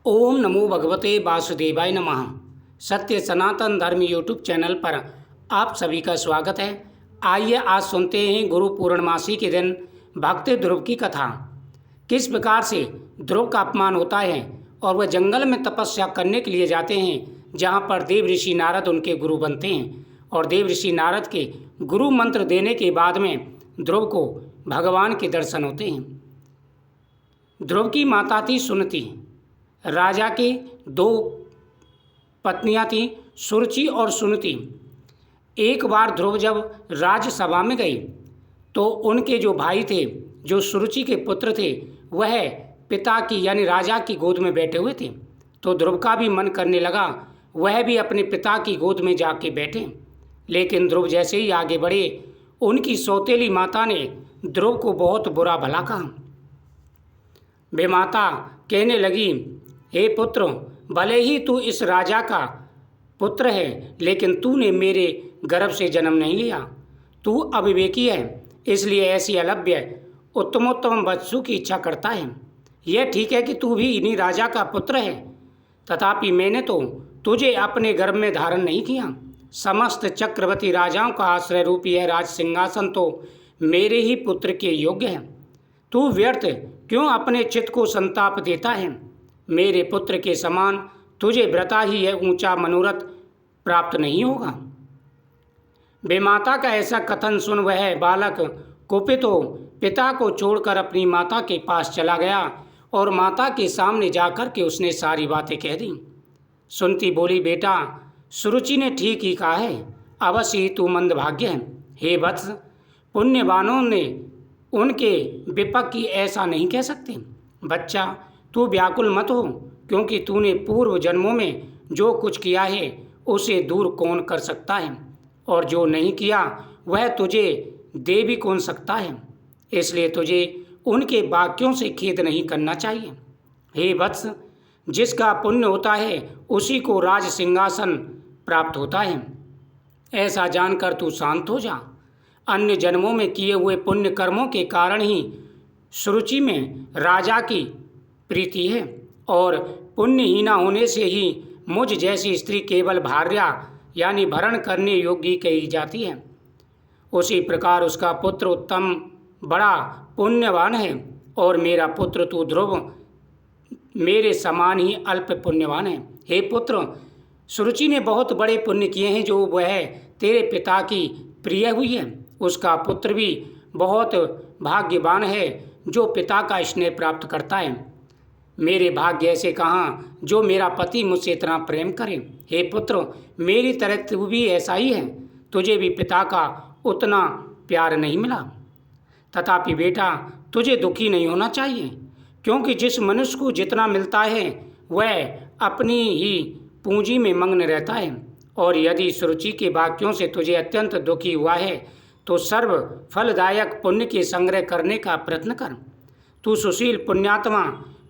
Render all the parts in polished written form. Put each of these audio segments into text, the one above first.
ओम नमो भगवते वासुदेवाय नमः। सत्य सनातन धर्म यूट्यूब चैनल पर आप सभी का स्वागत है। आइए आज सुनते हैं गुरु पूर्णमासी के दिन भक्त ध्रुव की कथा। किस प्रकार से ध्रुव का अपमान होता है और वह जंगल में तपस्या करने के लिए जाते हैं, जहाँ पर देव ऋषि नारद उनके गुरु बनते हैं। और देव ऋषि नारद के गुरु मंत्र देने के बाद में ध्रुव को भगवान के दर्शन होते हैं। ध्रुव की माता थी सुनति। राजा के दो पत्नियां थीं, सुरुचि और सुनति। एक बार ध्रुव जब राजसभा में गई तो उनके जो भाई थे, जो सुरुचि के पुत्र थे, वह पिता की यानी राजा की गोद में बैठे हुए थे। तो ध्रुव का भी मन करने लगा वह भी अपने पिता की गोद में जाके बैठे। लेकिन ध्रुव जैसे ही आगे बढ़े, उनकी सौतेली माता ने ध्रुव को बहुत बुरा भला कहा। वे माता कहने लगी, हे पुत्र, भले ही तू इस राजा का पुत्र है, लेकिन तूने मेरे गर्भ से जन्म नहीं लिया। तू अविवेकी है, इसलिए ऐसी अलभ्य उत्तमोत्तम वस्तु की इच्छा करता है। यह ठीक है कि तू भी इन्हीं राजा का पुत्र है, तथापि मैंने तो तुझे अपने गर्भ में धारण नहीं किया। समस्त चक्रवर्ती राजाओं का आश्रय रूपी यह राज सिंहासन तो मेरे ही पुत्र के योग्य है। तू व्यर्थ क्यों अपने चित्त को संताप देता है? मेरे पुत्र के समान तुझे व्रता ही यह ऊंचा मनोरथ प्राप्त नहीं होगा। बेमाता का ऐसा कथन सुन वह बालक कुपित हो पिता को छोड़कर अपनी माता के पास चला गया और माता के सामने जाकर के उसने सारी बातें कह दी। सुनती बोली, बेटा, सुरुचि ने ठीक ही कहा है, अवश्य ही तू मंदभाग्य है। हे वत्स, पुण्यवानों ने उनके विपक्ष की ऐसा नहीं कह सकते। बच्चा, तू व्याकुल मत हो, क्योंकि तूने पूर्व जन्मों में जो कुछ किया है उसे दूर कौन कर सकता है, और जो नहीं किया वह तुझे दे भी कौन सकता है। इसलिए तुझे उनके वाक्यों से खेद नहीं करना चाहिए। हे वत्स, जिसका पुण्य होता है उसी को राज सिंहासन प्राप्त होता है। ऐसा जानकर तू शांत हो जा। अन्य जन्मों में किए हुए पुण्य कर्मों के कारण ही सुरुचि में राजा की प्रीति है, और पुण्यहीना होने से ही मुझ जैसी स्त्री केवल भार्या यानी भरण करने योग्य कही जाती है। उसी प्रकार उसका पुत्र उत्तम बड़ा पुण्यवान है, और मेरा पुत्र तू ध्रुव मेरे समान ही अल्प पुण्यवान है। हे पुत्र, सुरुचि ने बहुत बड़े पुण्य किए हैं, जो वह तेरे पिता की प्रिय हुई है। उसका पुत्र भी बहुत भाग्यवान है, जो पिता का स्नेह प्राप्त करता है। मेरे भाग्य ऐसे कहाँ जो मेरा पति मुझसे इतना प्रेम करे। हे पुत्र, मेरी तरह तू भी ऐसा ही है, तुझे भी पिता का उतना प्यार नहीं मिला। तथापि बेटा, तुझे दुखी नहीं होना चाहिए, क्योंकि जिस मनुष्य को जितना मिलता है वह अपनी ही पूंजी में मग्न रहता है। और यदि सुरुचि के वाक्यों से तुझे अत्यंत दुखी हुआ है तो सर्व फलदायक पुण्य के संग्रह करने का प्रयत्न कर। तू सुशील, पुण्यात्मा,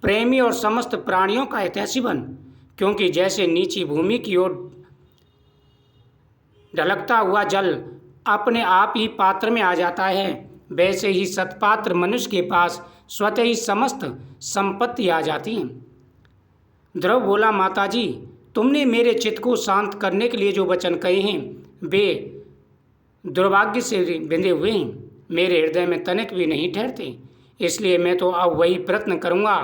प्रेमी और समस्त प्राणियों का हितैषी बन, क्योंकि जैसे नीची भूमि की ओर ढलकता हुआ जल अपने आप ही पात्र में आ जाता है, वैसे ही सत्पात्र मनुष्य के पास स्वतः ही समस्त संपत्ति आ जाती है। ध्रुव बोला, माताजी, तुमने मेरे चित्त को शांत करने के लिए जो वचन कहे हैं वे दुर्भाग्य से बिंधे हुए हैं, मेरे हृदय में तनिक भी नहीं ठहरते। इसलिए मैं तो अब वही प्रयत्न करूंगा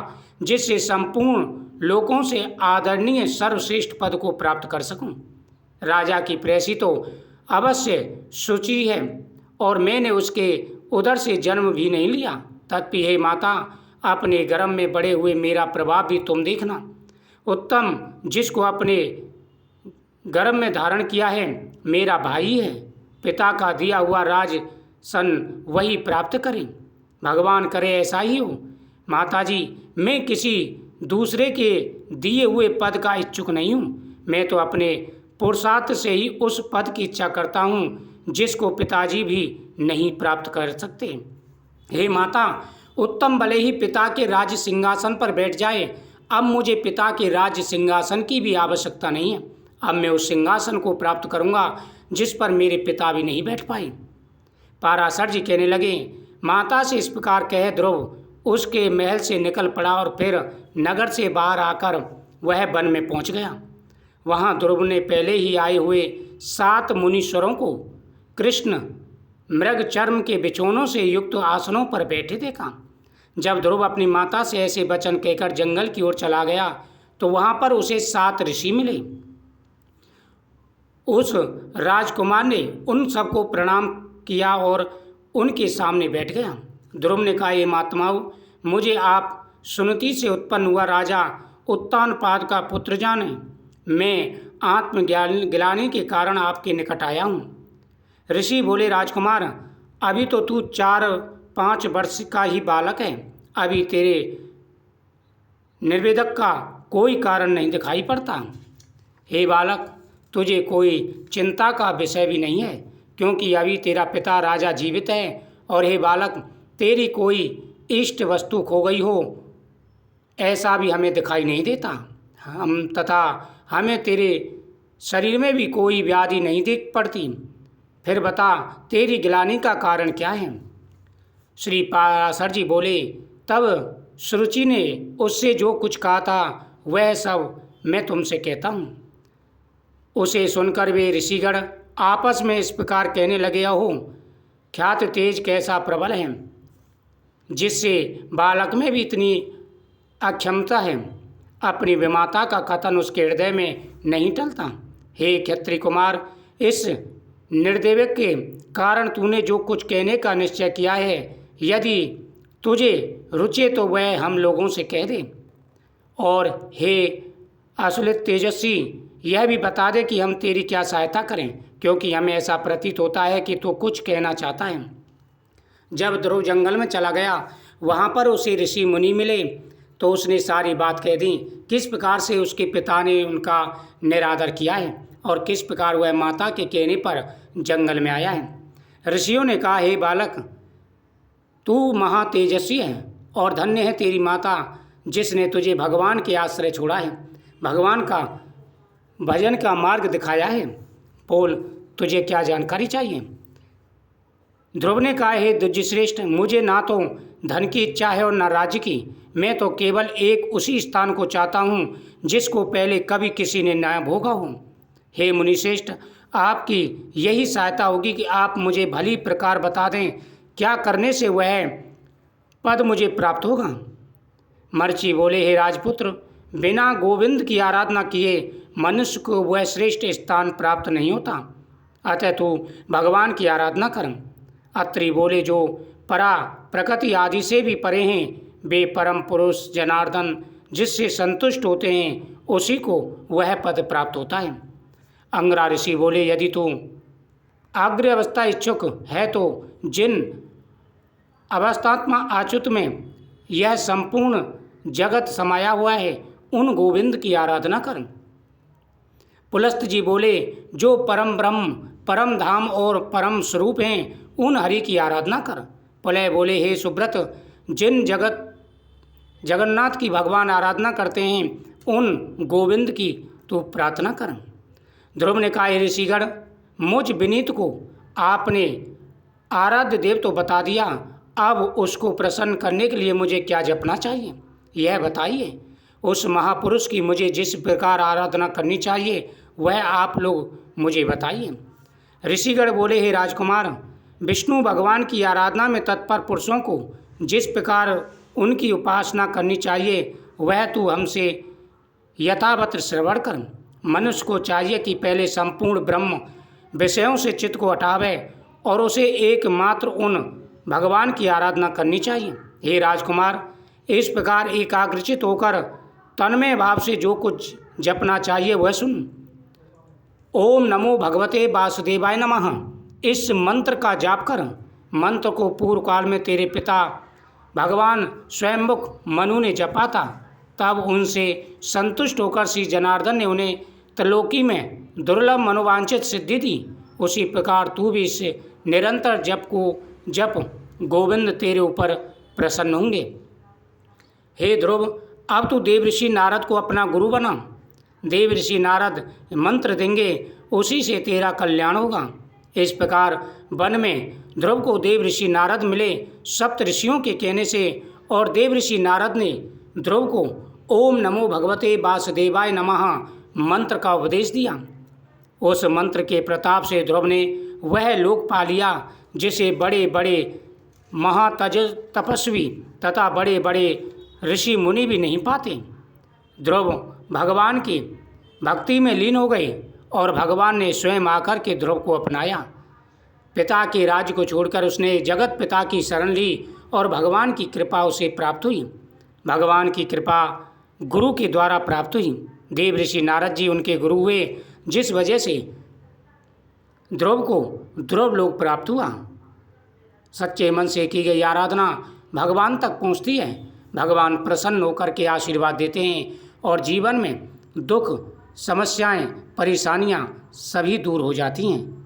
जिससे संपूर्ण लोगों से आदरणीय सर्वश्रेष्ठ पद को प्राप्त कर सकूं। राजा की प्रेसी तो अवश्य सुचि है, और मैंने उसके उदर से जन्म भी नहीं लिया। तथापि हे माता, अपने गर्भ में बड़े हुए मेरा प्रभाव भी तुम देखना। उत्तम जिसको अपने गर्भ में धारण किया है मेरा भाई है। पिता का दिया हुआ राज सन वही प्राप्त करें। भगवान करे ऐसा ही हो। माताजी, मैं किसी दूसरे के दिए हुए पद का इच्छुक नहीं हूँ। मैं तो अपने पुरुषार्थ से ही उस पद की इच्छा करता हूँ जिसको पिताजी भी नहीं प्राप्त कर सकते। हे माता, उत्तम भले ही पिता के राज्य सिंहासन पर बैठ जाए, अब मुझे पिता के राज्य सिंहासन की भी आवश्यकता नहीं है। अब मैं उस सिंहासन को प्राप्त करूँगा जिस पर मेरे पिता भी नहीं बैठ पाए। पाराशर जी कहने लगे, माता से इस प्रकार कह ध्रुव उसके महल से निकल पड़ा और फिर नगर से बाहर आकर वह वन में पहुंच गया। वहां ध्रुव ने पहले ही आए हुए 7 मुनीश्वरों को कृष्ण मृग चर्म के बिछौनों से युक्त आसनों पर बैठे देखा। जब ध्रुव अपनी माता से ऐसे वचन कहकर जंगल की ओर चला गया तो वहां पर उसे 7 ऋषि मिले। उस राजकुमार ने उन सबको प्रणाम किया और उनके सामने बैठ गया। ध्रुव ने कहा, ये महात्माओं, मुझे आप सुनति से उत्पन्न हुआ राजा उत्तानपाद का पुत्र जाने। मैं आत्मग्लानि के कारण आपके निकट आया हूँ। ऋषि बोले, राजकुमार, अभी तो तू 4-5 वर्ष का ही बालक है। अभी तेरे निर्वेदक का कोई कारण नहीं दिखाई पड़ता। हे बालक, तुझे कोई चिंता का विषय भी नहीं है, क्योंकि अभी तेरा पिता राजा जीवित है। और हे बालक, तेरी कोई इष्ट वस्तु खो गई हो ऐसा भी हमें दिखाई नहीं देता। हमें तेरे शरीर में भी कोई व्याधि नहीं दिख पड़ती। फिर बता, तेरी गिलानी का कारण क्या है? श्री पराशर जी बोले, तब सुरुचि ने उससे जो कुछ कहा था वह सब मैं तुमसे कहता हूँ। उसे सुनकर वे ऋषिगण आपस में इस प्रकार कहने लगे, हो ख्यात तेज कैसा प्रबल है, जिससे बालक में भी इतनी अक्षमता है। अपनी विमाता का कथन उसके हृदय में नहीं टलता। हे क्षत्रिय कुमार, इस निर्देवक के कारण तूने जो कुछ कहने का निश्चय किया है, यदि तुझे रुचे तो वह हम लोगों से कह दे। और हे असुलित तेजस्वी, यह भी बता दे कि हम तेरी क्या सहायता करें, क्योंकि हमें ऐसा प्रतीत होता है कि तू कुछ कहना चाहता है। जब ध्रुव जंगल में चला गया, वहाँ पर उसे ऋषि मुनि मिले तो उसने सारी बात कह दी, किस प्रकार से उसके पिता ने उनका निरादर किया है और किस प्रकार वह माता के कहने पर जंगल में आया है। ऋषियों ने कहा, हे बालक, तू महातेजस्वी है और धन्य है तेरी माता, जिसने तुझे भगवान के आश्रय छोड़ा है, भगवान का भजन का मार्ग दिखाया है। बोल, तुझे क्या जानकारी चाहिए? ध्रुव ने कहा, हे द्विजश्रेष्ठ, मुझे ना तो धन की इच्छा है और न राज्य की। मैं तो केवल एक उसी स्थान को चाहता हूँ जिसको पहले कभी किसी ने न भोगा हो। हे मुनिश्रेष्ठ, आपकी यही सहायता होगी कि आप मुझे भली प्रकार बता दें, क्या करने से वह पद मुझे प्राप्त होगा। मर्ची बोले, हे राजपुत्र, बिना गोविंद की आराधना किए मनुष्य को वह श्रेष्ठ स्थान प्राप्त नहीं होता, अतः तू भगवान की आराधना कर। अत्रि बोले, जो परा प्रकृति आदि से भी परे हैं, वे परम पुरुष जनार्दन जिससे संतुष्ट होते हैं, उसी को वह पद प्राप्त होता है। अंगरा ऋषि बोले, यदि तू अग्र अवस्था इच्छुक है तो जिन अवस्थात्मा अच्युत में यह संपूर्ण जगत समाया हुआ है, उन गोविंद की आराधना कर। पुलस्त जी बोले, जो परम ब्रह्म, परम धाम और परम स्वरूप हैं, उन हरि की आराधना कर। पुलय बोले, हे सुब्रत, जिन जगन्नाथ की भगवान आराधना करते हैं, उन गोविंद की तू प्रार्थना कर। ध्रुव ने कहा, हे ऋषिगण, मुझ विनीत को आपने आराध्य देव तो बता दिया, अब उसको प्रसन्न करने के लिए मुझे क्या जपना चाहिए, यह बताइए। उस महापुरुष की मुझे जिस प्रकार आराधना करनी चाहिए वह आप लोग मुझे बताइए। ऋषिगण बोले, हे राजकुमार, विष्णु भगवान की आराधना में तत्पर पुरुषों को जिस प्रकार उनकी उपासना करनी चाहिए वह तू हमसे यथावत श्रवण कर। मनुष्य को चाहिए कि पहले संपूर्ण ब्रह्म विषयों से चित्त को हटावे और उसे एकमात्र उन भगवान की आराधना करनी चाहिए। हे राजकुमार, इस प्रकार एकाग्रचित होकर तन्मय भाव से जो कुछ जपना चाहिए वह सुन। ओम नमो भगवते वासुदेवाय नमः, इस मंत्र का जाप कर। मंत्र को पूर्व काल में तेरे पिता भगवान स्वयंमुख मनु ने जपा था, तब उनसे संतुष्ट होकर श्री जनार्दन ने उन्हें त्रिलोकी में दुर्लभ मनोवांछित सिद्धि दी। उसी प्रकार तू भी इस निरंतर जप गोविंद तेरे ऊपर प्रसन्न होंगे। हे ध्रुव, अब तू देवऋषि नारद को अपना गुरु बना। देवऋषि नारद मंत्र देंगे, उसी से तेरा कल्याण होगा। इस प्रकार वन में ध्रुव को देवऋषि नारद मिले सप्त ऋषियों के कहने से, और देवऋषि नारद ने ध्रुव को ओम नमो भगवते वासुदेवाय नमः मंत्र का उपदेश दिया। उस मंत्र के प्रताप से ध्रुव ने वह लोक पा लिया जिसे बड़े बड़े महातज तपस्वी तथा बड़े बड़े ऋषि मुनि भी नहीं पाते। ध्रुव भगवान की भक्ति में लीन हो गए और भगवान ने स्वयं आकर के ध्रुव को अपनाया। पिता के राज्य को छोड़कर उसने जगत पिता की शरण ली और भगवान की कृपा उसे प्राप्त हुई। भगवान की कृपा गुरु के द्वारा प्राप्त हुई। देव ऋषि नारद जी उनके गुरु हुए, जिस वजह से ध्रुव को ध्रुव लोक प्राप्त हुआ। सच्चे मन से की गई आराधना भगवान तक पहुंचती है। भगवान प्रसन्न होकर के आशीर्वाद देते हैं और जीवन में दुख, समस्याएं, परेशानियां सभी दूर हो जाती हैं।